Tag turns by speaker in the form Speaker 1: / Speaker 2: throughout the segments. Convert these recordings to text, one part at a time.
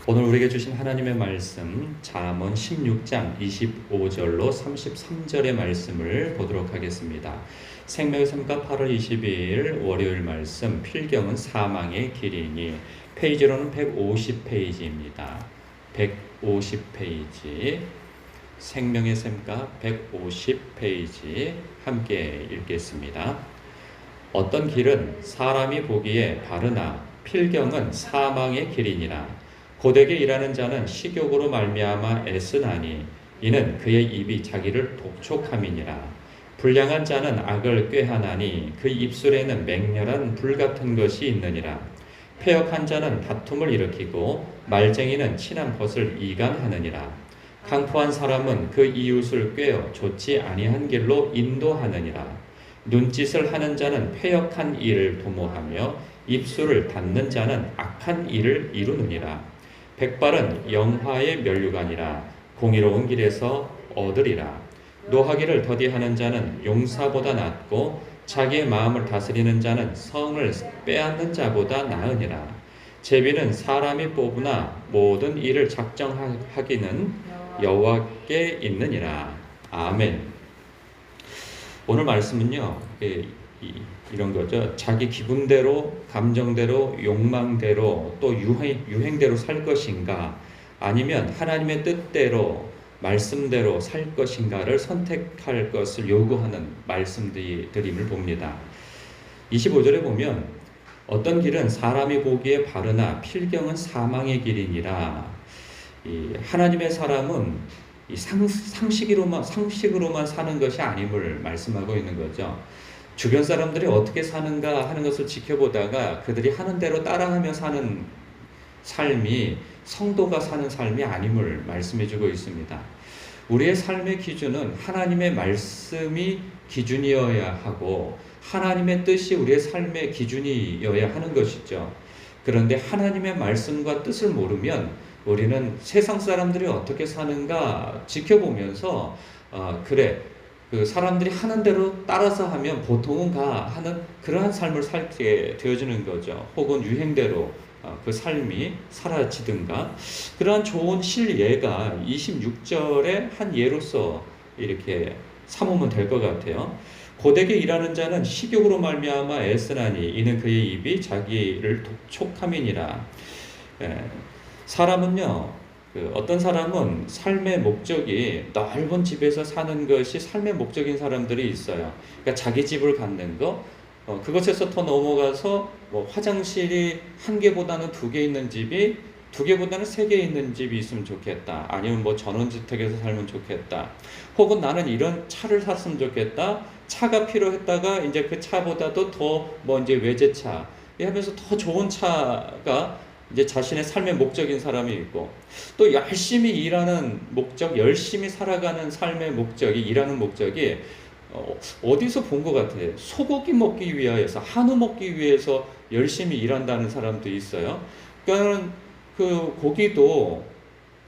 Speaker 1: 오늘 우리에게 주신 하나님의 말씀 잠언 16장 25절로 33절의 말씀을 보도록 하겠습니다. 생명의 샘과 8월 22일 월요일 말씀 필경은 사망의 길이니 페이지로는 150페이지입니다. 150페이지 생명의 샘과 150페이지 함께 읽겠습니다. 어떤 길은 사람이 보기에 바르나 필경은 사망의 길이니라. 고되게 일하는 자는 식욕으로 말미암아 애쓰나니 이는 그의 입이 자기를 독촉함이니라. 불량한 자는 악을 꾀하나니 그 입술에는 맹렬한 불 같은 것이 있느니라. 패역한 자는 다툼을 일으키고 말쟁이는 친한 것을 이간하느니라. 강포한 사람은 그 이웃을 꾀어 좋지 아니한 길로 인도하느니라. 눈짓을 하는 자는 패역한 일을 도모하며 입술을 닫는 자는 악한 일을 이루느니라. 백발은 영화의 면류관이라 공의로운 길에서 얻으리라. 노하기를 더디하는 자는 용사보다 낫고 자기의 마음을 다스리는 자는 성을 빼앗는 자보다 나으니라. 제비는 사람이 뽑으나 모든 일을 작정하기는 여호와께 있느니라. 아멘. 오늘 말씀은요, 이런 거죠. 자기 기분대로, 감정대로, 욕망대로, 또 유행대로 살 것인가, 아니면 하나님의 뜻대로, 말씀대로 살 것인가를 선택할 것을 요구하는 말씀들임을 봅니다. 25절에 보면 어떤 길은 사람이 보기에 바르나 필경은 사망의 길이니라. 하나님의 사람은 상식으로만 사는 것이 아님을 말씀하고 있는 거죠. 주변 사람들이 어떻게 사는가 하는 것을 지켜보다가 그들이 하는 대로 따라하며 사는 삶이 성도가 사는 삶이 아님을 말씀해주고 있습니다. 우리의 삶의 기준은 하나님의 말씀이 기준이어야 하고 하나님의 뜻이 우리의 삶의 기준이어야 하는 것이죠. 그런데 하나님의 말씀과 뜻을 모르면 우리는 세상 사람들이 어떻게 사는가 지켜보면서 그래, 그 사람들이 하는 대로 따라서 하면 보통은 가 하는 그러한 삶을 살게 되어지는 거죠. 혹은 유행대로 그 삶이 사라지든가. 그러한 좋은 실예가 26절의 한 예로서 이렇게 삼으면 될 것 같아요. 고되게 일하는 자는 식욕으로 말미암아 애쓰나니 이는 그의 입이 자기를 독촉함이니라. 사람은요, 어떤 사람은 삶의 목적이 넓은 집에서 사는 것이 삶의 목적인 사람들이 있어요. 그러니까 자기 집을 갖는 거, 그것에서 더 넘어가서 뭐 화장실이 한 개보다는 두 개 있는 집이 두 개보다는 세 개 있는 집이 있으면 좋겠다. 아니면 뭐 전원주택에서 살면 좋겠다. 혹은 나는 이런 차를 샀으면 좋겠다. 차가 필요했다가 이제 그 차보다도 더 뭐 이제 외제차 하면서 더 좋은 차가 이제 자신의 삶의 목적인 사람이 있고, 또 열심히 일하는 목적, 열심히 살아가는 삶의 목적이, 일하는 목적이 어디서 본 것 같아요. 소고기 먹기 위하여서, 한우 먹기 위해서 열심히 일한다는 사람도 있어요. 그러니까 그 고기도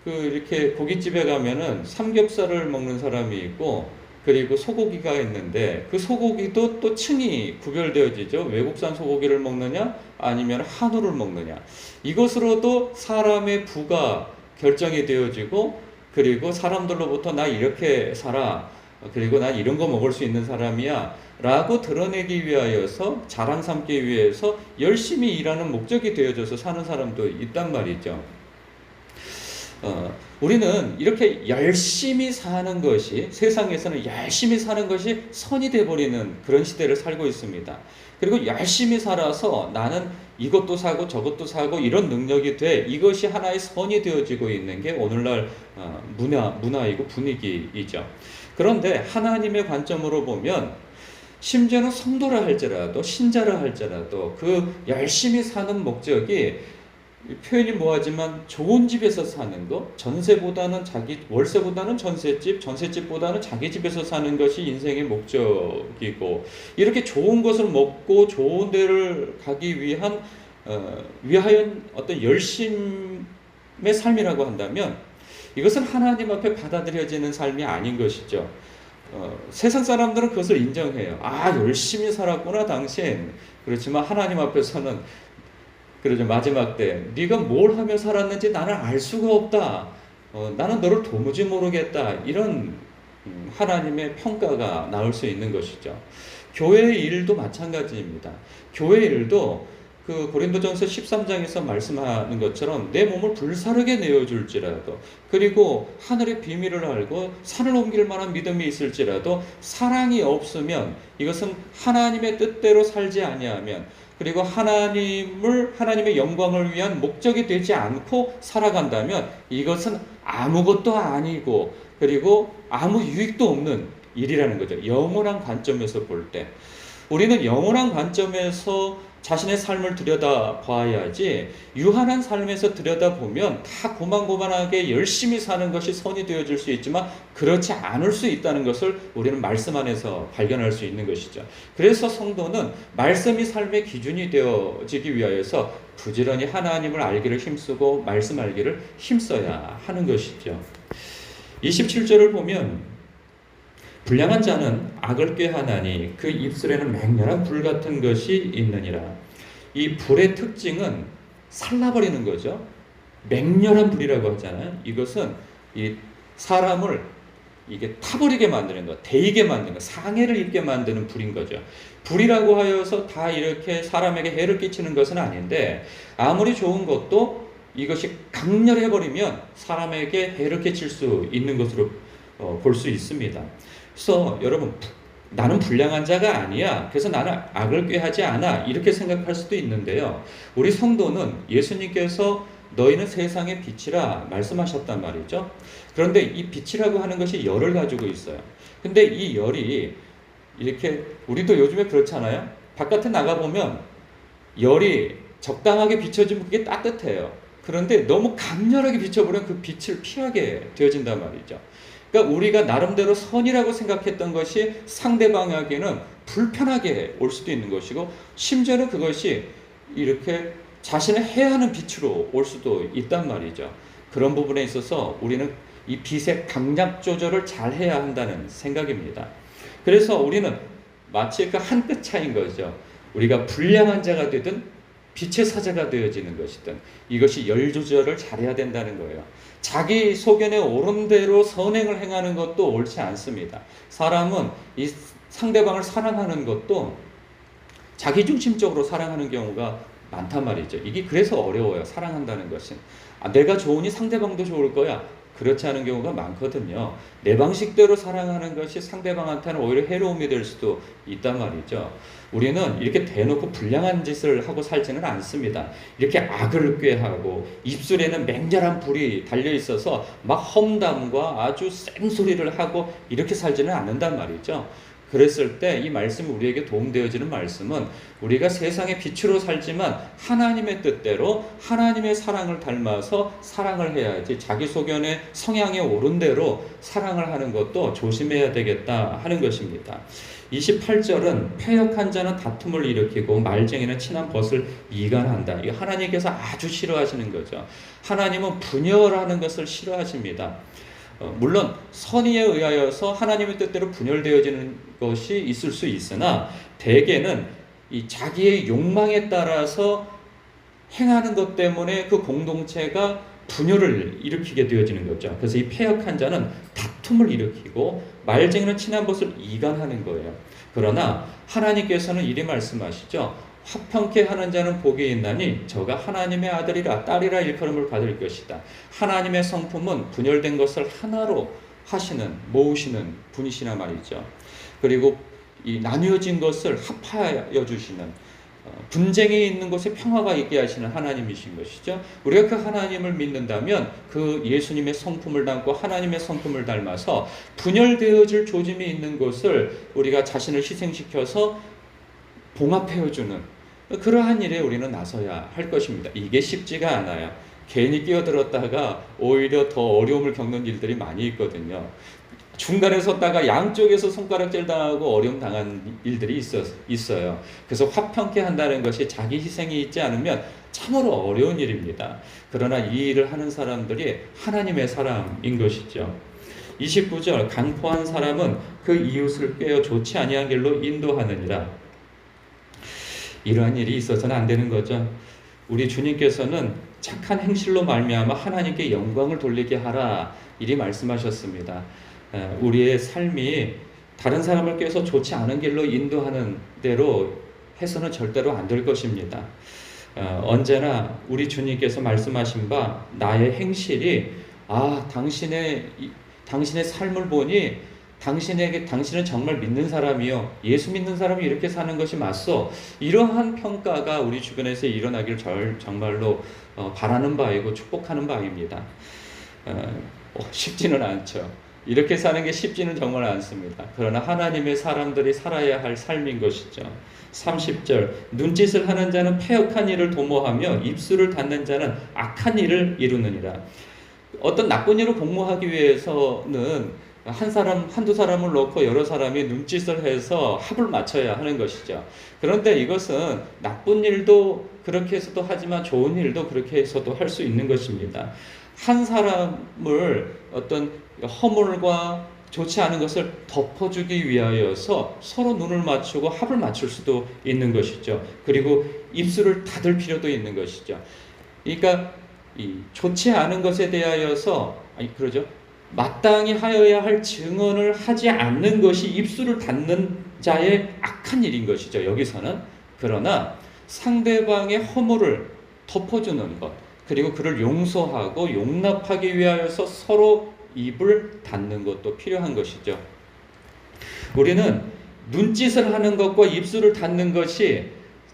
Speaker 1: 이렇게 고깃집에 가면은 삼겹살을 먹는 사람이 있고, 그리고 소고기가 있는데 그 소고기도 또 층이 구별되어지죠. 외국산 소고기를 먹느냐 아니면 한우를 먹느냐. 이것으로도 사람의 부가 결정이 되어지고, 그리고 사람들로부터 나 이렇게 살아, 그리고 난 이런 거 먹을 수 있는 사람이야 라고 드러내기 위하여서, 자랑 삼기 위해서 열심히 일하는 목적이 되어져서 사는 사람도 있단 말이죠. 우리는 이렇게 열심히 사는 것이, 세상에서는 열심히 사는 것이 선이 되어버리는 그런 시대를 살고 있습니다. 그리고 열심히 살아서 나는 이것도 사고 저것도 사고 이런 능력이 돼, 이것이 하나의 선이 되어지고 있는 게 오늘날 문화이고 분위기이죠. 그런데 하나님의 관점으로 보면, 심지어는 성도라 할지라도, 신자라 할지라도 그 열심히 사는 목적이, 표현이 뭐하지만 좋은 집에서 사는 거, 전세보다는 월세보다는 전세집, 전세집보다는 자기 집에서 사는 것이 인생의 목적이고, 이렇게 좋은 것을 먹고 좋은 데를 가기 위하여 어떤 열심의 삶이라고 한다면, 이것은 하나님 앞에 받아들여지는 삶이 아닌 것이죠. 세상 사람들은 그것을 인정해요. 아, 열심히 살았구나 당신. 그렇지만 하나님 앞에서는 그러죠. 마지막 때 네가 뭘 하며 살았는지 나는 알 수가 없다. 나는 너를 도무지 모르겠다. 이런 하나님의 평가가 나올 수 있는 것이죠. 교회의 일도 마찬가지입니다. 교회 일도 그 고린도전서 13장에서 말씀하는 것처럼 내 몸을 불사르게 내어줄지라도, 그리고 하늘의 비밀을 알고 산을 옮길 만한 믿음이 있을지라도 사랑이 없으면, 이것은 하나님의 뜻대로 살지 아니하면, 그리고 하나님의 영광을 위한 목적이 되지 않고 살아간다면 이것은 아무것도 아니고, 그리고 아무 유익도 없는 일이라는 거죠. 영원한 관점에서 볼 때 우리는 영원한 관점에서 자신의 삶을 들여다봐야지, 유한한 삶에서 들여다보면 다 고만고만하게 열심히 사는 것이 선이 되어질 수 있지만 그렇지 않을 수 있다는 것을 우리는 말씀 안에서 발견할 수 있는 것이죠. 그래서 성도는 말씀이 삶의 기준이 되어지기 위하여서 부지런히 하나님을 알기를 힘쓰고 말씀 알기를 힘써야 하는 것이죠. 27절을 보면 불량한 자는 악을 꾀하나니 그 입술에는 맹렬한 불 같은 것이 있느니라. 이 불의 특징은 살라버리는 거죠. 맹렬한 불이라고 하잖아요. 이것은 이 사람을 이게 타버리게 만드는 것, 데이게 만드는 것, 상해를 입게 만드는 불인 거죠. 불이라고 하여서 다 이렇게 사람에게 해를 끼치는 것은 아닌데, 아무리 좋은 것도 이것이 강렬해버리면 사람에게 해를 끼칠 수 있는 것으로 볼 수 있습니다. 그래서 여러분, 나는 불량한 자가 아니야, 그래서 나는 악을 꾀하지 않아, 이렇게 생각할 수도 있는데요. 우리 성도는 예수님께서 너희는 세상의 빛이라 말씀하셨단 말이죠. 그런데 이 빛이라고 하는 것이 열을 가지고 있어요. 근데 이 열이 이렇게, 우리도 요즘에 그렇잖아요. 바깥에 나가보면 열이 적당하게 비춰지면 그게 따뜻해요. 그런데 너무 강렬하게 비춰버리면 그 빛을 피하게 되어진단 말이죠. 그러니까 우리가 나름대로 선이라고 생각했던 것이 상대방에게는 불편하게 올 수도 있는 것이고, 심지어는 그것이 이렇게 자신을 해하는 빛으로 올 수도 있단 말이죠. 그런 부분에 있어서 우리는 이 빛의 강약 조절을 잘 해야 한다는 생각입니다. 그래서 우리는 마치 그 한 끗 차이인 거죠. 우리가 불량한 자가 되든 빛의 사자가 되어지는 것이든 이것이 열 조절을 잘해야 된다는 거예요. 자기 소견에 옳은 대로 선행을 행하는 것도 옳지 않습니다. 사람은 이 상대방을 사랑하는 것도 자기중심적으로 사랑하는 경우가 많단 말이죠. 이게 그래서 어려워요. 사랑한다는 것은. 내가 좋으니 상대방도 좋을 거야. 그렇지 않은 경우가 많거든요. 내 방식대로 사랑하는 것이 상대방한테는 오히려 해로움이 될 수도 있단 말이죠. 우리는 이렇게 대놓고 불량한 짓을 하고 살지는 않습니다. 이렇게 악을 꾀하고 입술에는 맹렬한 불이 달려있어서 막 험담과 아주 센 소리를 하고 이렇게 살지는 않는단 말이죠. 그랬을 때 이 말씀이 우리에게 도움되어지는 말씀은, 우리가 세상의 빛으로 살지만 하나님의 뜻대로 하나님의 사랑을 닮아서 사랑을 해야지, 자기 소견의 성향에 옳은 대로 사랑을 하는 것도 조심해야 되겠다 하는 것입니다. 28절은 패역한 자는 다툼을 일으키고 말쟁이는 친한 벗을 이간한다. 이거 하나님께서 아주 싫어하시는 거죠. 하나님은 분열하는 것을 싫어하십니다. 물론 선의에 의하여서 하나님의 뜻대로 분열되어지는 것이 있을 수 있으나, 대개는 이 자기의 욕망에 따라서 행하는 것 때문에 그 공동체가 분열을 일으키게 되어지는 거죠. 그래서 이 패역한 자는 다툼을 일으키고 말쟁이는 친한 벗을 이간하는 거예요. 그러나 하나님께서는 이리 말씀하시죠. 화평케 하는 자는 복이 있나니 저가 하나님의 아들이라 딸이라 일컬음을 받을 것이다. 하나님의 성품은 분열된 것을 하나로 하시는, 모으시는 분이시나 말이죠. 그리고 이 나뉘어진 것을 합하여 주시는, 분쟁이 있는 곳에 평화가 있게 하시는 하나님이신 것이죠. 우리가 그 하나님을 믿는다면 그 예수님의 성품을 담고 하나님의 성품을 닮아서 분열되어질 조짐이 있는 것을 우리가 자신을 희생시켜서 봉합해주는 그러한 일에 우리는 나서야 할 것입니다. 이게 쉽지가 않아요. 괜히 끼어들었다가 오히려 더 어려움을 겪는 일들이 많이 있거든요. 중간에 섰다가 양쪽에서 손가락질 당하고 어려움 당한 일들이 있어요. 그래서 화평케 한다는 것이 자기 희생이 있지 않으면 참으로 어려운 일입니다. 그러나 이 일을 하는 사람들이 하나님의 사람인 것이죠. 29절, 강포한 사람은 그 이웃을 꿰어 좋지 아니한 길로 인도하느니라. 이러한 일이 있어서는 안 되는 거죠. 우리 주님께서는 착한 행실로 말미암아 하나님께 영광을 돌리게 하라 이리 말씀하셨습니다. 우리의 삶이 다른 사람을 께서 좋지 않은 길로 인도하는 대로 해서는 절대로 안 될 것입니다. 언제나 우리 주님께서 말씀하신 바 나의 행실이 당신의 삶을 보니 당신은 정말 믿는 사람이요 예수 믿는 사람이 이렇게 사는 것이 맞소. 이러한 평가가 우리 주변에서 일어나길 정말로 바라는 바이고 축복하는 바입니다. 쉽지는 않죠. 이렇게 사는 게 쉽지는 정말 않습니다. 그러나 하나님의 사람들이 살아야 할 삶인 것이죠. 30절 눈짓을 하는 자는 패역한 일을 도모하며 입술을 닫는 자는 악한 일을 이루느니라. 어떤 나쁜 일을 공모하기 위해서는 한두 사람을 놓고 여러 사람이 눈짓을 해서 합을 맞춰야 하는 것이죠. 그런데 이것은 나쁜 일도 그렇게 해서도 하지만 좋은 일도 그렇게 해서도 할 수 있는 것입니다. 한 사람을 어떤 허물과 좋지 않은 것을 덮어주기 위하여서 서로 눈을 맞추고 합을 맞출 수도 있는 것이죠. 그리고 입술을 닫을 필요도 있는 것이죠. 그러니까 이 좋지 않은 것에 대하여서 그러죠. 마땅히 하여야 할 증언을 하지 않는 것이 입술을 닫는 자의 악한 일인 것이죠. 여기서는. 그러나 상대방의 허물을 덮어주는 것, 그리고 그를 용서하고 용납하기 위하여서 서로 입을 닫는 것도 필요한 것이죠. 우리는 눈짓을 하는 것과 입술을 닫는 것이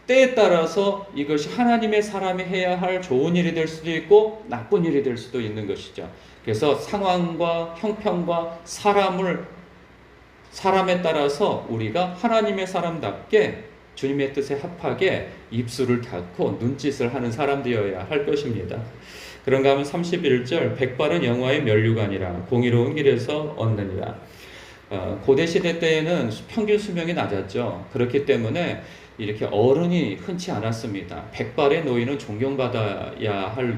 Speaker 1: 때에 따라서 이것이 하나님의 사람이 해야 할 좋은 일이 될 수도 있고 나쁜 일이 될 수도 있는 것이죠. 그래서 상황과 형편과 사람에 따라서 우리가 하나님의 사람답게 주님의 뜻에 합하게 입술을 닫고 눈짓을 하는 사람 되어야 할 것입니다. 그런가 하면 31절 백발은 영화의 면류관이라 공의로운 길에서 얻느니라. 고대 시대 때에는 평균 수명이 낮았죠. 그렇기 때문에 이렇게 어른이 흔치 않았습니다. 백발의 노인은 존경받아야 할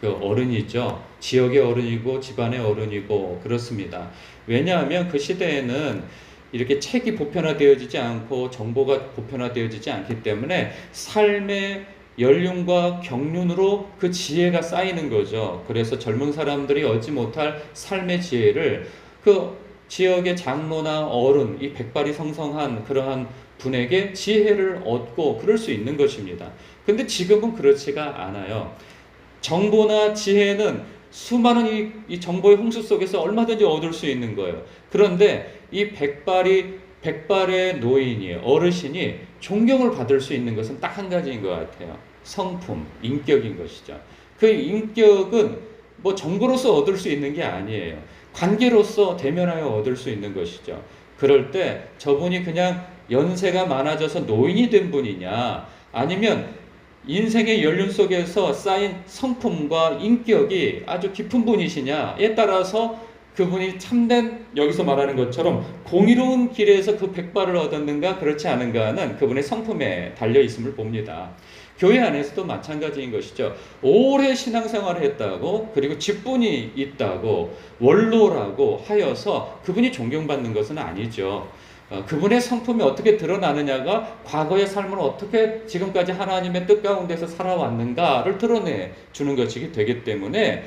Speaker 1: 그 어른이죠. 지역의 어른이고 집안의 어른이고 그렇습니다. 왜냐하면 그 시대에는 이렇게 책이 보편화되어지지 않고 정보가 보편화되어지지 않기 때문에 삶의 연륜과 경륜으로 그 지혜가 쌓이는 거죠. 그래서 젊은 사람들이 얻지 못할 삶의 지혜를 그 지역의 장로나 어른, 이 백발이 성성한 그러한 분에게 지혜를 얻고 그럴 수 있는 것입니다. 근데 지금은 그렇지가 않아요. 정보나 지혜는 수많은 이 정보의 홍수 속에서 얼마든지 얻을 수 있는 거예요. 그런데 이 백발의 노인이 어르신이 존경을 받을 수 있는 것은 딱 한 가지인 것 같아요. 성품, 인격인 것이죠. 그 인격은 뭐 정보로서 얻을 수 있는 게 아니에요. 관계로서 대면하여 얻을 수 있는 것이죠. 그럴 때 저분이 그냥 연세가 많아져서 노인이 된 분이냐, 아니면 인생의 연륜 속에서 쌓인 성품과 인격이 아주 깊은 분이시냐에 따라서 그분이 참된, 여기서 말하는 것처럼 공의로운 길에서 그 백발을 얻었는가 그렇지 않은가는 그분의 성품에 달려 있음을 봅니다. 교회 안에서도 마찬가지인 것이죠. 오래 신앙생활을 했다고, 그리고 직분이 있다고, 원로라고 하여서 그분이 존경받는 것은 아니죠. 그분의 성품이 어떻게 드러나느냐가 과거의 삶을 어떻게 지금까지 하나님의 뜻 가운데서 살아왔는가를 드러내주는 것이 되기 때문에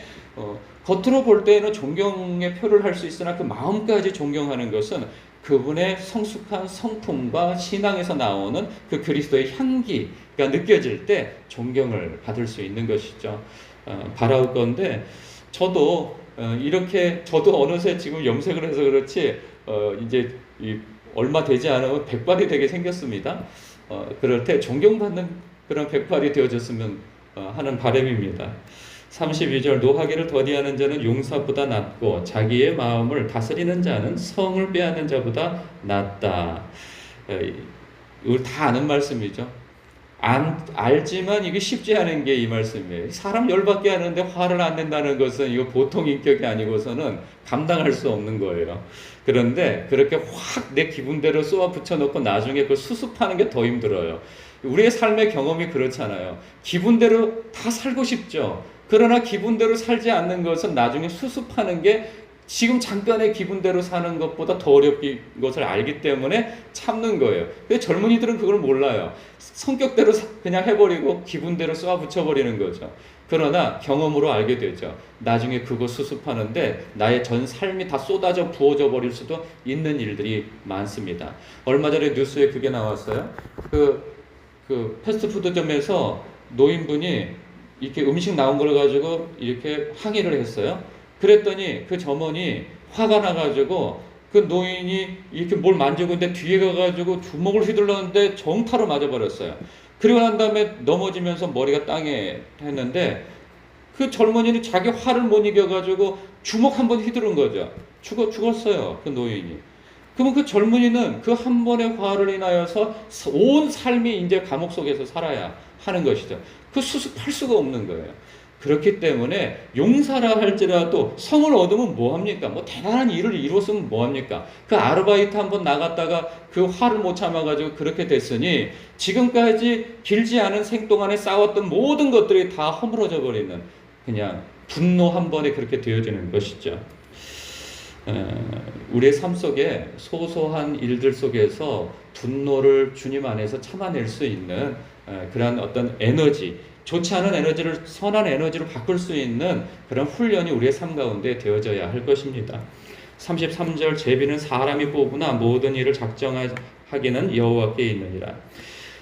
Speaker 1: 겉으로 볼 때는 존경의 표를 할 수 있으나 그 마음까지 존경하는 것은 그분의 성숙한 성품과 신앙에서 나오는 그 그리스도의 향기가 느껴질 때 존경을 받을 수 있는 것이죠. 바라올 건데 저도 어느새 지금 염색을 해서 그렇지 이제 얼마 되지 않으면 백발이 되게 생겼습니다. 그럴 때 존경받는 그런 백발이 되어졌으면 하는 바람입니다. 32절 노하기를 더디하는 자는 용사보다 낫고 자기의 마음을 다스리는 자는 성을 빼앗는 자보다 낫다. 이걸 다 아는 말씀이죠. 알지만 이게 쉽지 않은 게 이 말씀이에요. 사람 열받게 하는데 화를 안 낸다는 것은 이거 보통 인격이 아니고서는 감당할 수 없는 거예요. 그런데 그렇게 확 내 기분대로 쏘아 붙여놓고 나중에 그걸 수습하는 게 더 힘들어요. 우리의 삶의 경험이 그렇잖아요. 기분대로 다 살고 싶죠. 그러나 기분대로 살지 않는 것은 나중에 수습하는 게 지금 잠깐의 기분대로 사는 것보다 더 어렵긴 것을 알기 때문에 참는 거예요. 근데 젊은이들은 그걸 몰라요. 성격대로 그냥 해버리고 기분대로 쏘아 붙여버리는 거죠. 그러나 경험으로 알게 되죠. 나중에 그거 수습하는데 나의 전 삶이 다 쏟아져 부어져 버릴 수도 있는 일들이 많습니다. 얼마 전에 뉴스에 그게 나왔어요. 그 패스트푸드점에서 노인분이 이렇게 음식 나온 걸 가지고 이렇게 항의를 했어요. 그랬더니 그 점원이 화가 나가지고 그 노인이 이렇게 뭘 만지고 있는데 뒤에 가가지고 주먹을 휘둘렀는데 정타로 맞아버렸어요. 그리고 난 다음에 넘어지면서 머리가 땅에 했는데 그 젊은이는 자기 화를 못 이겨가지고 주먹 한 번 휘두른 거죠. 죽었어요. 그 노인이. 그러면 그 젊은이는 그 한 번의 화를 인하여서 온 삶이 이제 감옥 속에서 살아야 하는 것이죠. 그 수습할 수가 없는 거예요. 그렇기 때문에 용사라 할지라도 성을 얻으면 뭐합니까? 뭐 대단한 일을 이뤘으면 뭐합니까? 그 아르바이트 한번 나갔다가 그 화를 못 참아가지고 그렇게 됐으니 지금까지 길지 않은 생 동안에 싸웠던 모든 것들이 다 허물어져 버리는 그냥 분노 한 번에 그렇게 되어지는 것이죠. 우리의 삶 속에 소소한 일들 속에서 분노를 주님 안에서 참아낼 수 있는 그런 어떤 에너지, 좋지 않은 에너지를 선한 에너지로 바꿀 수 있는 그런 훈련이 우리의 삶 가운데 되어져야 할 것입니다. 33절 제비는 사람이 뽑으나 모든 일을 작정하기는 여호와께 있느니라.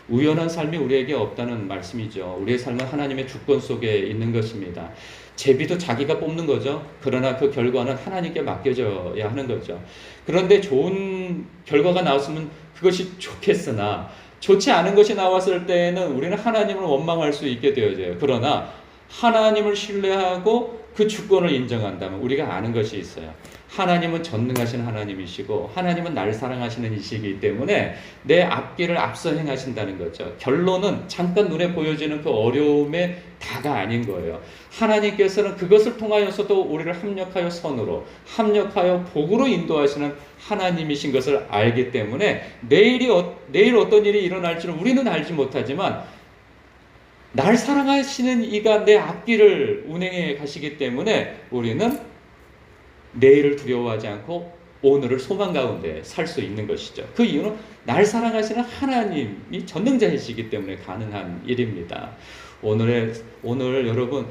Speaker 1: 우연한 삶이 우리에게 없다는 말씀이죠. 우리의 삶은 하나님의 주권 속에 있는 것입니다. 제비도 자기가 뽑는 거죠. 그러나 그 결과는 하나님께 맡겨져야 하는 거죠. 그런데 좋은 결과가 나왔으면 그것이 좋겠으나 좋지 않은 것이 나왔을 때에는 우리는 하나님을 원망할 수 있게 되어져요. 그러나 하나님을 신뢰하고 그 주권을 인정한다면 우리가 아는 것이 있어요. 하나님은 전능하신 하나님이시고 하나님은 날 사랑하시는 이시기 때문에 내 앞길을 앞서 행하신다는 거죠. 결론은 잠깐 눈에 보여지는 그 어려움의 다가 아닌 거예요. 하나님께서는 그것을 통하여서도 우리를 합력하여 선으로, 합력하여 복으로 인도하시는 하나님이신 것을 알기 때문에 내일 어떤 일이 일어날지는 우리는 알지 못하지만 날 사랑하시는 이가 내 앞길을 운행해 가시기 때문에 우리는 내일을 두려워하지 않고 오늘을 소망 가운데 살 수 있는 것이죠. 그 이유는 날 사랑하시는 하나님이 전능자이시기 때문에 가능한 일입니다. 오늘 여러분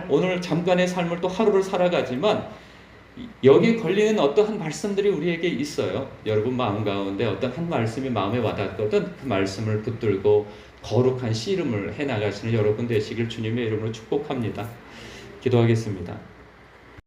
Speaker 1: 오늘 잠깐의 삶을 또 하루를 살아가지만 여기에 걸리는 어떠한 말씀들이 우리에게 있어요. 여러분 마음 가운데 어떤 한 말씀이 마음에 와닿거든 그 말씀을 붙들고 거룩한 씨름을 해나가시는 여러분 되시길 주님의 이름으로 축복합니다. 기도하겠습니다.